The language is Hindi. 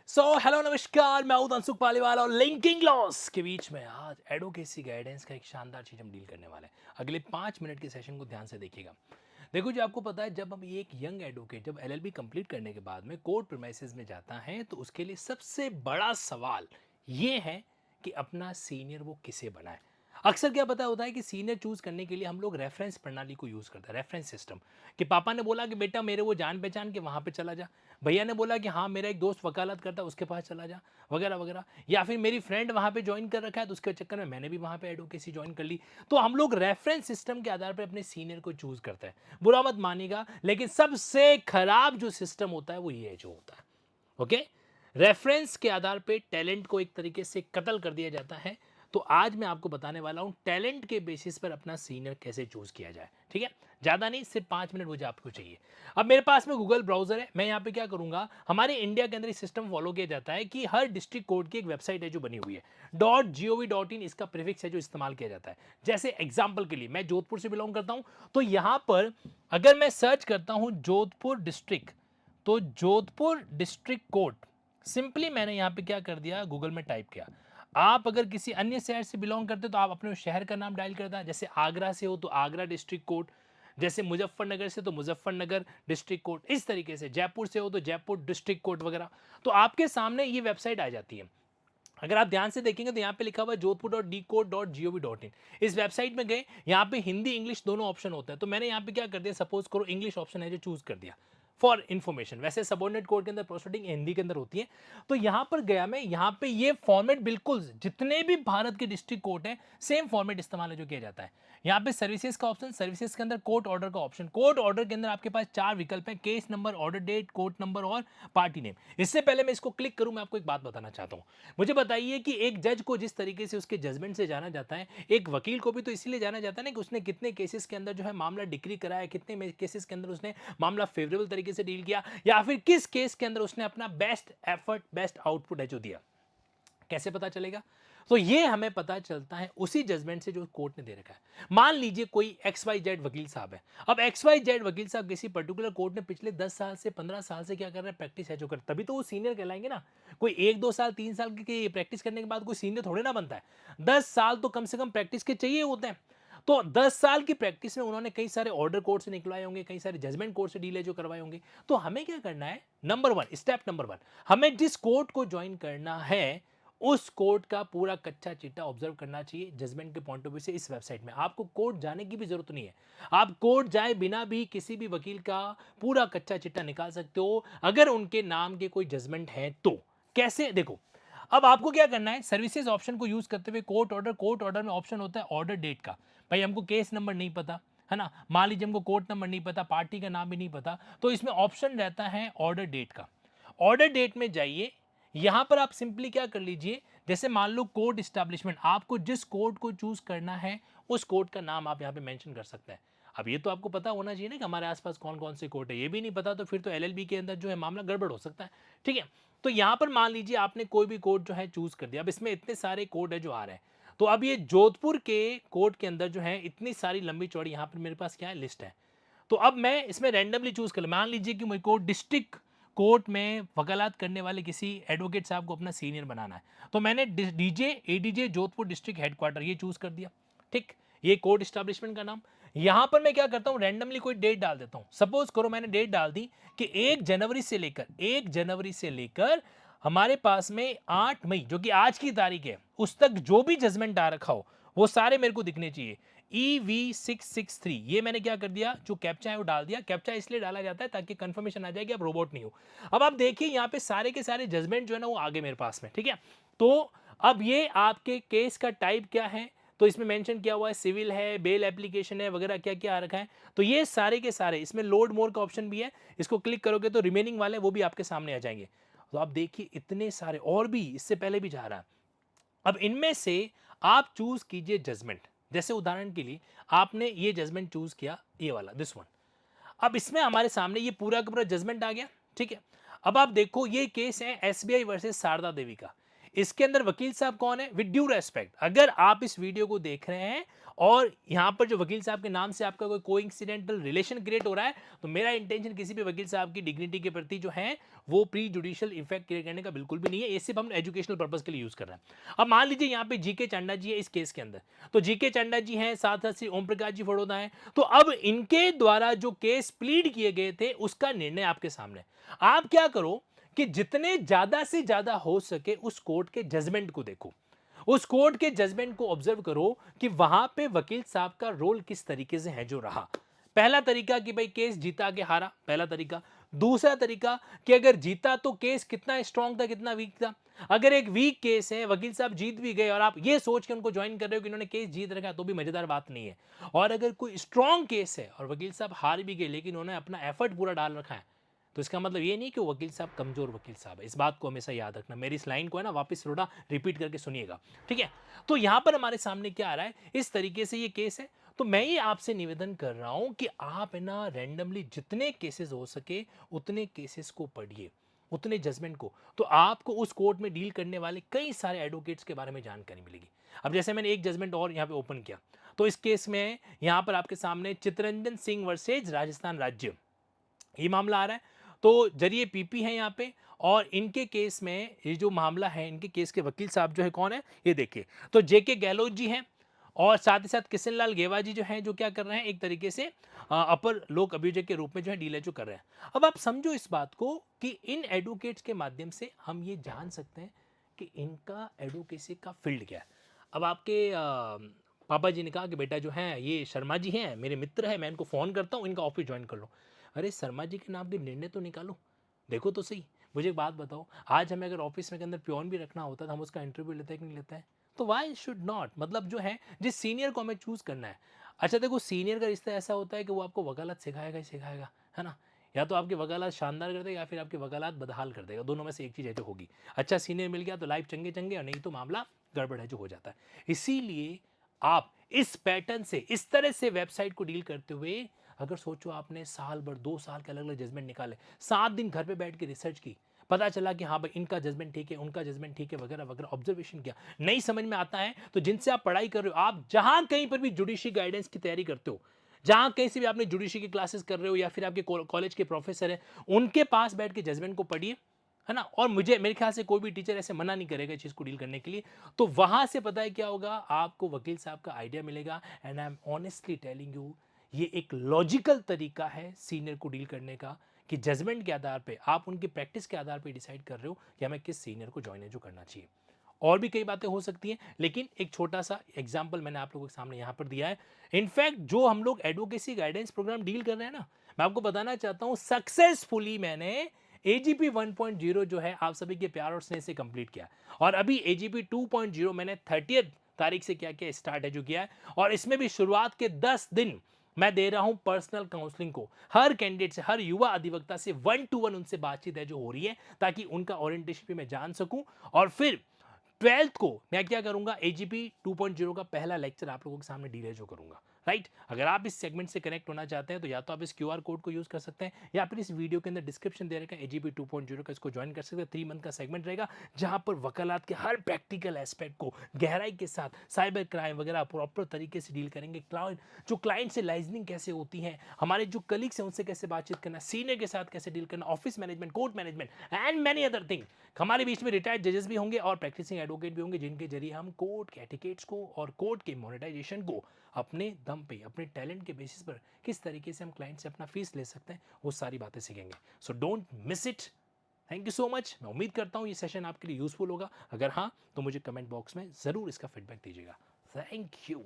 हेलो नमस्कार, मैं हूं धनसुख पालीवाल और लिंकिंग लॉस के बीच में आज एडवोकेसी गाइडेंस का एक शानदार चीज हम डील करने वाले हैं। अगले 5 मिनट के सेशन को ध्यान से देखिएगा। देखो जी, आपको पता है जब हम एक यंग एडवोकेट जब एलएलबी कंप्लीट करने के बाद में कोर्ट प्रीमाइसेस में जाता है तो उसके लिए सबसे बड़ा सवाल ये है कि अपना सीनियर वो किसे बनाए। अक्सर क्या पता होता है कि सीनियर चूज करने के लिए हम लोग रेफरेंस प्रणाली को यूज करते हैं, रेफरेंस सिस्टम। कि पापा ने बोला कि बेटा मेरे वो जान पहचान के वहां पे चला जा, भैया ने बोला कि हाँ मेरा एक दोस्त वकालत करता है उसके पास चला जा, वगैरह वगैरह, या फिर मेरी फ्रेंड वहां पे ज्वाइन कर रखा है तो उसके चक्कर में मैंने भी वहां पे एडवोकेसी ज्वाइन कर ली। तो हम लोग रेफरेंस सिस्टम के आधार पर अपने सीनियर को चूज करते हैं। बुरा मत मानिएगा, लेकिन सबसे खराब जो सिस्टम होता है वो ये जो होता है, ओके। रेफरेंस के आधार पे टैलेंट को एक तरीके से कत्ल कर दिया जाता है। तो आज मैं आपको बताने वाला हूं टैलेंट के बेसिस पर अपना सीनियर कैसे चूज किया जाए, ठीक है। ज्यादा नहीं, सिर्फ 5 मिनट मुझे आपको चाहिए। अब मेरे पास में गूगल ब्राउजर है, मैं यहाँ पे क्या करूंगा, हमारे इंडिया के अंदर सिस्टम फॉलो किया जाता है कि हर डिस्ट्रिक्ट कोर्ट की एक वेबसाइट है जो बनी हुई है, .gov.in इसका प्रीफिक्स है जो इस्तेमाल किया जाता है। जैसे एग्जाम्पल के लिए मैं जोधपुर से बिलोंग करता हूं, तो यहां पर अगर मैं सर्च करता हूं जोधपुर डिस्ट्रिक्ट, तो जोधपुर डिस्ट्रिक्ट कोर्ट, सिंपली मैंने यहाँ पे क्या कर दिया, गूगल में टाइप किया। आप अगर किसी अन्य शहर से बिलोंग करते हो तो आप अपने शहर का नाम डायल करता है। जैसे आगरा से हो तो आगरा डिस्ट्रिक्ट कोर्ट, जैसे मुजफ्फरनगर से तो मुजफ्फरनगर डिस्ट्रिक्ट कोर्ट, इस तरीके से जयपुर से हो तो जयपुर डिस्ट्रिक्ट कोर्ट वगैरह। तो आपके सामने ये वेबसाइट आ जाती है। अगर आप ध्यान से देखेंगे तो यहाँ पे लिखा हुआ है जोधपुर.dcourt.gov.in। इस वेबसाइट में गए, यहाँ पे हिंदी इंग्लिश दोनों ऑप्शन होते हैं। तो मैंने यहाँ पे क्या कर दिया, सपोज करो इंग्लिश ऑप्शन है जो चूज कर दिया फॉर इन्फॉर्मेशन। वैसे सबऑर्डिनेट कोर्ट के अंदर प्रोसीडिंग हिंदी के अंदर होती है। तो यहां पर गया मैं, यहां पे ये फॉर्मेट बिल्कुल जितने भी भारत के डिस्ट्रिक्ट कोर्ट है सेम फॉर्मेट इस्तेमाल है जो किया जाता है। यहां पे सर्विसेज का ऑप्शन, सर्विसेज के अंदर कोर्ट ऑर्डर का ऑप्शन। कोर्ट ऑर्डर के अंदर आपके पास 4 विकल्प है, case number, order date, court number और पार्टी नेम। इससे पहले मैं इसको क्लिक करूं, मैं आपको एक बात बताना चाहता हूं। मुझे बताइए कि एक जज को जिस तरीके से उसके जजमेंट से जाना जाता है, एक वकील को भी तो इसीलिए जाना जाता है ना कि उसने कितने केसेस के अंदर जो है मामला डिक्री कराया, कितने केसेस के अंदर उसने मामला फेवरेबल तरीके से डील किया, या फिर किस केस के अंदर उसने अपना बेस्ट एफर्ट, बेस्ट आउटपुट है जो दिया। कैसे पता चलेगा? तो ये हमें पता चलता है उसी जजमेंट से जो कोर्ट ने दे रखा है। मान लीजिए कोई XYZ वकील साहब है। अब XYZ वकील साहब किसी पर्टिकुलर कोर्ट में पिछले 10 साल से 15 साल से क्या कर रहे हैं, प्रैक्टिस है जो कर, तभी तो वो सीनियर कहलाएंगे ना। कोई 1 2 साल 3 साल की प्रैक्टिस करने के बाद कोई सीनियर थोड़े ना बनता है। 10 साल तो कम से कम प्रैक्टिस के चाहिए होते हैं। तो 10 साल की प्रैक्टिस में उन्होंने कई सारे ऑर्डर कोर्ट से निकलवाए होंगे, कई सारे जजमेंट कोर्ट से डील जो करवाए होंगे। तो हमें क्या करना है, नंबर 1, स्टेप नंबर 1, हमें जिस कोर्ट को ज्वाइन करना है उस कोर्ट का पूरा कच्चा चिट्ठा ऑब्जर्व करना चाहिए जजमेंट के पॉइंट ऑफ व्यू से। इस वेबसाइट में आपको कोर्ट जाने की भी जरूरत नहीं है। आप कोर्ट जाए बिना भी किसी भी वकील का पूरा कच्चा चिट्ठा निकाल सकते हो अगर उनके नाम के कोई जजमेंट है तो। कैसे, देखो, अब आपको क्या करना है, सर्विसेज ऑप्शन को यूज करते हुए कोर्ट ऑर्डर में ऑप्शन होता है ऑर्डर डेट का। भाई हमको केस नंबर नहीं पता है ना, मान लीजिए हमको कोर्ट नंबर नहीं पता, पार्टी का नाम भी नहीं पता, तो इसमें ऑप्शन रहता है ऑर्डर डेट का। ऑर्डर डेट में जाइए, यहां पर आप सिंपली क्या कर लीजिए, जैसे मान लो कोर्ट इस्टेब्लिशमेंट, आपको जिस कोर्ट को चूज करना है उस कोर्ट का नाम आप यहां पे मेंशन कर सकते हैं। अब ये तो आपको पता होना चाहिए ना कि हमारे आसपास कौन कौन से कोर्ट है, ये भी नहीं पता तो फिर तो एलएलबी के अंदर जो है मामला गड़बड़ हो सकता है, ठीक है। तो यहां पर मान लीजिए आपने कोई भी कोर्ट जो है चूज कर दिया। अब इसमें इतने सारे कोर्ट है जो आ रहे हैं, तो अब ये जोधपुर के कोर्ट के अंदर जो है इतनी सारी लंबी चौड़ी यहाँ पर मेरे पास क्या है, लिस्ट है। तो अब मैं इसमें रैंडमली चूज कर, मान लीजिए कि मेरे को डिस्ट्रिक्ट कोर्ट में वकालत करने वाले किसी एडवोकेट साहब को अपना सीनियर बनाना है, तो मैंने DJ ADJ Jodhpur district headquarter ये चूज कर दिया, ठीक। ये कोर्ट स्टैब्लिशमेंट का नाम। यहां पर मैं क्या करता हूं, रैंडमली कोई डेट डाल देता हूं। सपोज करो मैंने डेट डाल दी कि 1 जनवरी से लेकर हमारे पास में 8 मई जो कि आज की तारीख है उस तक जो भी जजमेंट आ रखा हो वो सारे मेरे को दिखने चाहिए। EV663 ये मैंने क्या कर दिया, जो कैप्चा है वो डाल दिया। कैप्चा इसलिए डाला जाता है ताकि कंफर्मेशन आ जाए कि आप रोबोट नहीं हो। अब आप देखिए यहाँ पे सारे के सारे जजमेंट जो है ना वो आगे मेरे पास में, ठीक है। तो अब ये आपके केस का टाइप क्या है, तो इसमें मेंशन किया हुआ है सिविल है, बेल एप्लीकेशन है, वगैरह क्या क्या आ रखा है। तो ये सारे के सारे, इसमें लोड मोर का ऑप्शन भी है, इसको क्लिक करोगे तो रिमेनिंग वाले वो भी आपके सामने आ जाएंगे। तो आप देखिए इतने सारे और भी इससे पहले भी जा रहा है। अब इनमें से आप चूज कीजिए जजमेंट। जैसे उदाहरण के लिए आपने ये जजमेंट चूज किया, ये वाला, दिस वन। अब इसमें हमारे सामने ये पूरा का पूरा जजमेंट आ गया, ठीक है। अब आप देखो ये केस है SBI वर्सेस शारदा देवी का। इसके अंदर वकील साहब कौन है? विद ड्यू रेस्पेक्ट, अगर आप इस वीडियो को देख रहे हैं और यहाँ पर जो वकील साहब के नाम से आपका कोई कोइंसिडेंटल रिलेशन क्रिएट हो रहा है, तो मेरा इंटेंशन किसी भी वकील साहब की डिग्निटी के प्रति जो है वो प्री जुडिशियल इफेक्ट क्रिएट करने का बिल्कुल भी नहीं है। ये सिर्फ हम एजुकेशनल पर्पज के लिए यूज कर रहे हैं। अब मान लीजिए यहाँ पे जीके चांडा जी है इस केस के अंदर, तो जीके चांडा जी हैं, साथ साथ श्री ओम प्रकाश जी फड़ोदा हैं, तो अब इनके द्वारा जो केस प्लीड किए गए थे उसका निर्णय आपके सामने। आप क्या करो कि जितने ज्यादा से ज्यादा हो सके उस कोर्ट के जजमेंट को देखो, उस कोर्ट के जजमेंट को ऑब्जर्व करो कि वहां पे वकील साहब का रोल किस तरीके से है जो रहा। पहला तरीका कि भाई केस जीता के हारा, पहला तरीका। दूसरा तरीका कि अगर जीता तो केस कितना स्ट्रांग था कितना वीक था। अगर एक वीक केस है, वकील साहब जीत भी गए और आप ये सोच के उनको ज्वाइन कर रहे हो कि इन्होंने केस जीत रखा, तो भी मजेदार बात नहीं है। और अगर कोई स्ट्रांग केस है और वकील साहब हार भी गए लेकिन उन्होंने अपना एफर्ट पूरा डाल रखा है, तो इसका मतलब ये नहीं कि वो वकील साहब कमजोर वकील साहब है। इस बात को हमेशा याद रखना। मेरी इस लाइन को है ना वापस थोड़ा रिपीट करके सुनिएगा, ठीक है? तो यहां पर हमारे सामने क्या आ रहा है, इस तरीके से ये केस है। तो मैं ये आपसे निवेदन कर रहा हूं कि आप है ना रैंडमली जितने केसेस हो सके उतने केसेस को पढ़िए, उतने जजमेंट को, तो आपको उस कोर्ट में डील करने वाले कई सारे एडवोकेट्स के बारे में जानकारी मिलेगी। अब जैसे मैंने एक जजमेंट और यहाँ पे ओपन किया, तो इस केस में यहाँ पर आपके सामने चित्तरंजन सिंह वर्सेज राजस्थान राज्य ये मामला आ रहा है। तो जरिए पीपी है यहाँ पे, और इनके केस में ये जो मामला है, इनके केस के वकील साहब जो है कौन है ये देखिए, तो जेके गहलोत जी हैं और साथ ही साथ किशन लाल गेवा जी जो हैं, जो क्या कर रहे हैं एक तरीके से अपर लोक अभियोजक के रूप में जो है डील जो कर रहे हैं। अब आप समझो इस बात को कि इन एडवोकेट्स के माध्यम से हम ये जान सकते हैं कि इनका एडवोकेसी का फील्ड क्या है। अब आपके पापा जी ने कहा कि बेटा जो है ये शर्मा जी हैं मेरे मित्र हैं, मैं इनको फ़ोन करता हूँ, इनका ऑफिस ज्वाइन कर लो। अरे शर्मा जी के नाम के निर्णय तो निकालो, देखो तो सही। मुझे एक बात बताओ, आज हमें अगर ऑफिस में के अंदर प्योन भी रखना होता है तो हम उसका इंटरव्यू लेते हैं कि नहीं लेते हैं? तो वाई शुड नॉट, मतलब जो है जिस सीनियर को हमें चूज करना है। अच्छा देखो, सीनियर का रिश्ता ऐसा होता है कि वो आपको वकालत सिखाएगा ही सिखाएगा, है ना? या तो आपकी वकालत शानदार कर देगा या फिर आपकी वकालत बदहाल कर देगा, दोनों में से एक चीज़ है जो होगी। अच्छा सीनियर मिल गया तो लाइफ चंगे चंगे, और नहीं तो मामला गड़बड़ है जो हो जाता है। इसीलिए आप इस पैटर्न से, इस तरह से वेबसाइट को डील करते हुए, अगर सोचो आपने साल भर 2 साल के अलग अलग जजमेंट निकाले, 7 दिन घर पे बैठ के रिसर्च की, पता चला कि हाँ भाई इनका जजमेंट ठीक है, उनका जजमेंट ठीक है, वगैरह वगैरह, ऑब्जर्वेशन किया, नहीं समझ में आता है तो जिनसे आप पढ़ाई कर रहे हो, आप जहां कहीं पर भी जुडिशरी गाइडेंस की तैयारी करते हो, जहां कहीं से भी आपने जुडिशरी की क्लासेस कर रहे हो या फिर आपके कॉलेज के प्रोफेसर है, उनके पास बैठ के जजमेंट को पढ़िए, है ना? और मुझे मेरे ख्याल से कोई भी टीचर ऐसे मना नहीं करेगा इस चीज को डील करने के लिए। तो वहां से पता है क्या होगा, आपको वकील साहब का आइडिया मिलेगा। And I am honestly telling you, ये एक लॉजिकल तरीका है सीनियर को डील करने का, कि जजमेंट के आधार पे आप उनकी प्रैक्टिस के आधार पे डिसाइड कर रहे हो कि हमें किस सीनियर को ज्वाइन जो करना चाहिए। और भी कई बातें हो सकती हैं, लेकिन एक छोटा सा एग्जाम्पल मैंने आप लोगों के सामने यहाँ पर दिया है। इनफैक्ट जो हम लोग एडवोकेसी गाइडेंस प्रोग्राम डील कर रहे हैं ना, मैं आपको बताना चाहता हूँ सक्सेसफुली मैंने एजीपी 1.0 जो है आप सभी के प्यार और स्नेह से कंप्लीट किया, और अभी एजीपी 2.0 मैंने 30 तारीख से क्या किया, स्टार्ट है जो किया है, और इसमें भी शुरुआत के 10 दिन मैं दे रहा हूं पर्सनल काउंसलिंग को, हर कैंडिडेट से, हर युवा अधिवक्ता से 1-to-1 उनसे बातचीत है जो हो रही है, ताकि उनका ओरिएंटेशन भी मैं जान सकूं। और फिर 12th को मैं क्या करूंगा, एजीपी 2.0 का पहला लेक्चर आप लोगों के सामने डीले जो करूंगा, राइट? अगर आप इस सेगमेंट से कनेक्ट होना चाहते हैं तो या तो आप इस क्यूआर कोड को यूज कर सकते हैं, या फिर इस वीडियो के अंदर डिस्क्रिप्शन दे रखा है एजीपी 2.0 का, इसको ज्वाइन कर सकते हैं। 3 मंथ का सेगमेंट रहेगा जहां पर वकालत के हर प्रैक्टिकल एस्पेक्ट को गहराई के साथ, साइबर क्राइम वगैरह प्रॉपर तरीके से डील करेंगे। क्लाइंट से लाइजनिंग कैसे होती है, हमारे जो कलीग्स हैं उनसे कैसे बातचीत करना, सीनियर के साथ कैसे डील करना, office management, court management and many other thing. हमारे बीच में रिटायर्ड जजेस भी होंगे और प्रैक्टिसिंग एडवोकेट भी होंगे, जिनके जरिए हम कोर्ट के एटिकेट्स को और कोर्ट के मोनेटाइजेशन को अपने दम पे, अपने टैलेंट के बेसिस पर किस तरीके से हम क्लाइंट से अपना फीस ले सकते हैं, वो सारी बातें सीखेंगे। So don't miss it. Thank you so much. मैं उम्मीद करता हूँ ये सेशन आपके लिए यूजफुल होगा। अगर हाँ तो मुझे कमेंट बॉक्स में ज़रूर इसका फीडबैक दीजिएगा। Thank you.